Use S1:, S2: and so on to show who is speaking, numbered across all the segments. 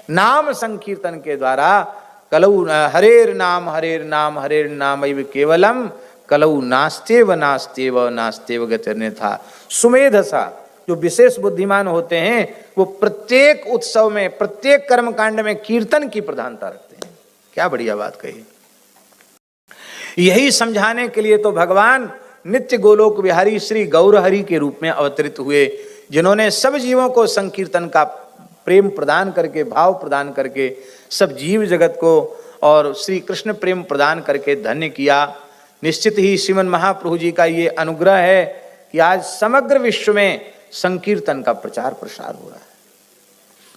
S1: नाम संकीर्तन के द्वारा कलऊ हरेर नाम हरेर नाम हरेर नाम एव केवलम कलऊ नास्तेव नास्तेव नास्तेव गतिर्न्यथा। सुमेधसा जो विशेष बुद्धिमान होते हैं वो प्रत्येक उत्सव में प्रत्येक कर्मकांड में कीर्तन की प्रधानता रखते हैं। क्या बढ़िया बात कही। यही समझाने के लिए तो भगवान नित्य गोलोक विहारी श्री गौरहरि के रूप में अवतरित हुए, जिन्होंने सब जीवों को संकीर्तन का प्रेम प्रदान करके, भाव प्रदान करके सब जीव जगत को और श्री कृष्ण प्रेम प्रदान करके धन्य किया। निश्चित ही श्रीमन महाप्रभु जी का ये अनुग्रह है कि आज समग्र विश्व में संकीर्तन का प्रचार प्रसार हो रहा है।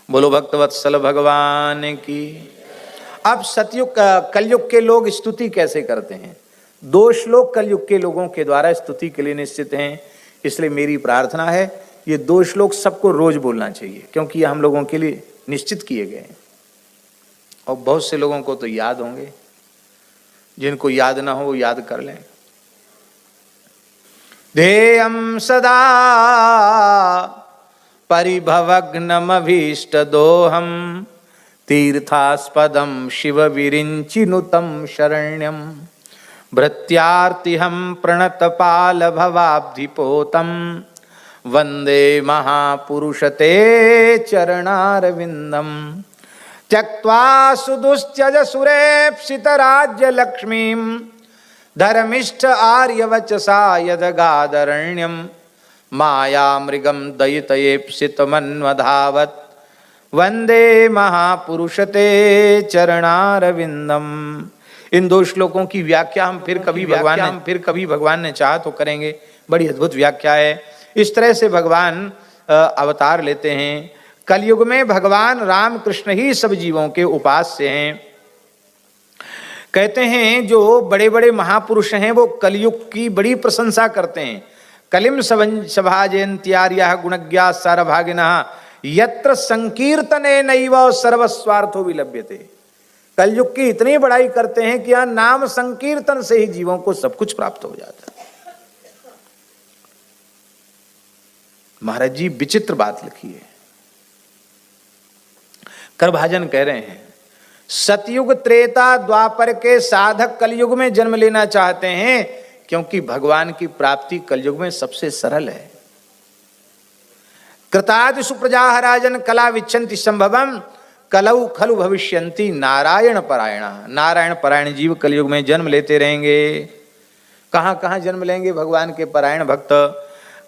S1: बोलो भक्तवत्सल भगवान की। अब सतयुग कलयुग के लोग स्तुति कैसे करते हैं? 2 श्लोक कलयुग के लोगों के द्वारा स्तुति के लिए निश्चित हैं। इसलिए मेरी प्रार्थना है ये 2 श्लोक सबको रोज बोलना चाहिए, क्योंकि ये हम लोगों के लिए निश्चित किए गए हैं। और बहुत से लोगों को तो याद होंगे, जिनको याद ना हो वो याद कर लें। ध्येयं सदा परिभवग्नमभीष्ट दोहम तीर्थास्पदं शिव विरिञ्चिनुतं शरण्यं भृत्यार्तिहं प्रणतपाल भवाब्धिपोतं वंदे महापुरुषते चरणारविंदम त्यक्त्वा सुदुश्चज सुरेप्सित राज्य लक्ष्मीं धर्मिष्ठ आर्यवचसा यदगादरण्यं माया मृगम दयितयेप्सित मन्वधावत वंदे महापुरुषते चरणारविंदम। इन 2 श्लोकों की व्याख्या हम फिर कभी भगवान ने चाहा तो करेंगे। बड़ी अद्भुत व्याख्या है। इस तरह से भगवान अवतार लेते हैं। कलयुग में भगवान राम कृष्ण ही सब जीवों के उपास्य हैं। कहते हैं जो बड़े बड़े महापुरुष हैं वो कलयुग की बड़ी प्रशंसा करते हैं। कलिम सभाजयन्त्यार्यः गुणज्ञा सारभागिनः यत्र संकीर्तने नैव सर्वस्वार्थो विलभ्यते। कलयुग की इतनी बड़ाई करते हैं कि यहाँ नाम संकीर्तन से ही जीवों को सब कुछ प्राप्त हो जाता है। महाराज जी विचित्र बात लिखी है। करभाजन कह रहे हैं सतयुग त्रेता द्वापर के साधक कलयुग में जन्म लेना चाहते हैं, क्योंकि भगवान की प्राप्ति कलयुग में सबसे सरल है। कृतादि सुप्रजा राजन कला विच्छन्ति संभवम कलौ खलु भविष्यन्ति नारायण परायण। नारायण परायण जीव कलयुग में जन्म लेते रहेंगे। कहाँ कहाँ जन्म लेंगे भगवान के परायण भक्त?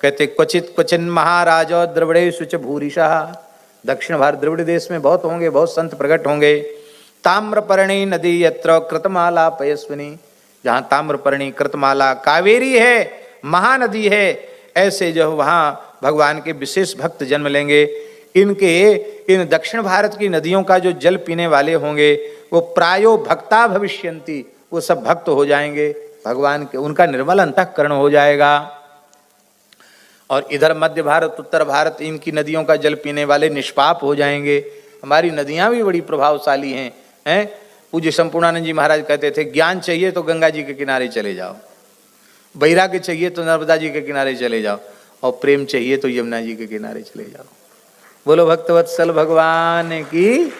S1: कहते क्वचित क्वचिन महाराज द्रविड़ेषु च भूरिशः। दक्षिण भारत द्रविड़ देश में बहुत होंगे, बहुत संत प्रकट होंगे। ताम्रपर्णी नदी यत्र कृतमाला पयस्विनी, जहाँ ताम्रपर्णी कृतमाला कावेरी है, महानदी है, ऐसे जो वहाँ भगवान के विशेष भक्त जन्म लेंगे। इन दक्षिण भारत की नदियों का जो जल पीने वाले होंगे वो प्रायो भक्ता भविष्यन्ति, वो सब भक्त हो जाएंगे भगवान के, उनका निर्मल अंतःकरण हो जाएगा। और इधर मध्य भारत उत्तर भारत इनकी नदियों का जल पीने वाले निष्पाप हो जाएंगे। हमारी नदियाँ भी बड़ी प्रभावशाली हैं। पूज्य संपूर्णानंद जी महाराज कहते थे ज्ञान चाहिए तो गंगा जी के किनारे चले जाओ, वैराग्य चाहिए तो नर्मदा जी के किनारे चले जाओ, और प्रेम चाहिए तो यमुना जी के किनारे चले जाओ। बोलो भक्तवत्सल भगवान की।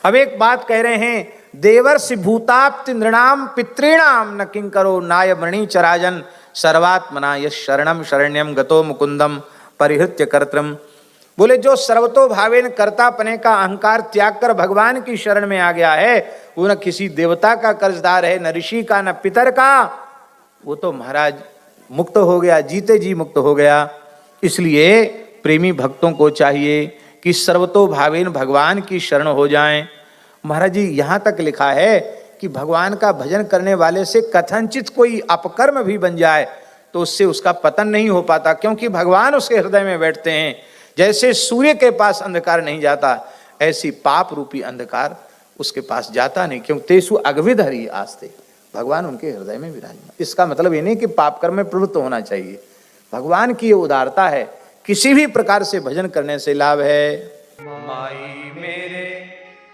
S1: अब एक बात कह रहे हैं, देवर्षि भूताप्ति नृणाम पितॄणाम न किंकरो नाय मणि चराजन सर्वात्मना यश शरणम शरण्यम गतो मुकुंदम परिहृत्य कर्तृम। बोले जो सर्वतो भावेन कर्तापने का अहंकार त्याग कर भगवान की शरण में आ गया है, वो न किसी देवता का कर्जदार है, न ऋषि का, न पितर का, वो तो महाराज मुक्त हो गया, जीते जी मुक्त हो गया। इसलिए प्रेमी भक्तों को चाहिए कि सर्वतो भावेन भगवान की शरण हो जाएं। महाराज जी यहाँ तक लिखा है कि भगवान का भजन करने वाले से कथनचित कोई अपकर्म भी बन जाए तो उससे उसका पतन नहीं हो पाता, क्योंकि भगवान उसके हृदय में बैठते हैं। जैसे सूर्य के पास अंधकार नहीं जाता, ऐसी पाप रूपी अंधकार उसके पास जाता नहीं, क्योंकि तेसु अगविद हरि आस्ते, भगवान उनके हृदय में विराजमान। इसका मतलब ये नहीं कि पाप कर्म में प्रवृत्त होना चाहिए, भगवान की ये उदारता है, किसी भी प्रकार से भजन करने से लाभ है। माई मेरे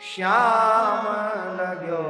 S1: श्याम लग्यो